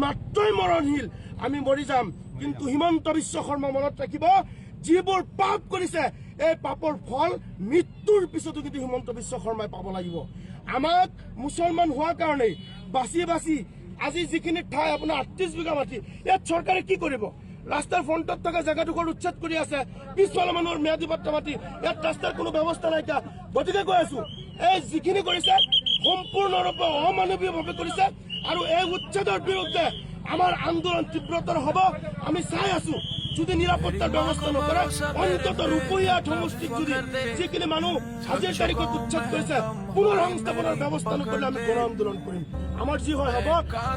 মাত্ৰই মৰণশীল, আমি মৰি যাম। কিন্তু হিমন্ত বিশ্ব শৰ্মা মনত ৰাখিব, যিবোৰ পাপ কৰিছে এই পাপৰ ফল মৃত্যুৰ পিছতো কিন্তু হিমন্ত বিশ্ব শৰ্মাই পাব লাগিব। আমাক মুছলমান হোৱাৰ কাৰণেই বাছি বাছি আজি যিখিনি ঠাই আপোনাৰ 38 বিঘা মাটি, ইয়াত চৰকাৰে কি কৰিব? ৰাস্তাৰ ফ্ৰণ্টত থকা জেগাডোখৰ উচ্ছেদ কৰি আছে, পিছফালে মানুহৰ ম্যাদী পাট্টা মাটি, ইয়াত ৰাস্তাৰ কোনো ব্যৱস্থা নাইকিয়া। গতিকে কৈ আছো, এই যিখিনি কৰিছে সম্পূৰ্ণৰূপে অমানৱীয়ভাৱে কৰিছে আৰু এই উচ্ছেদৰ বিৰুদ্ধে আমাৰ আন্দোলন তীব্ৰতৰ হ'ব। আমি চাই আছো, যদি নিৰাপত্তাৰ ব্যৱস্থা নকৰে, অন্তত ৰূপহীয়া সমষ্টিত যদি যিখিনি মানুহ আজিৰ তাৰিখত উচ্ছেদ কৰিছে পুনৰ সংস্থাপনৰ ব্যৱস্থা নকৰিলে আমি গণ আন্দোলন কৰিম। আমাৰ যি হয় হ'ব,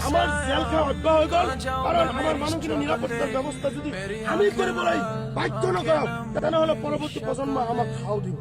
আমাৰ জেল খাই অব্যাহ হৈ গ'ল, কাৰণ আমাৰ মানুহখিনি নিৰাপত্তাৰ ব্যৱস্থা যদি আমি কৰিবলৈ বাধ্য নকৰাও, তেনেহ'লে পৰৱৰ্তী প্ৰজন্ম আমাক খাও দিব।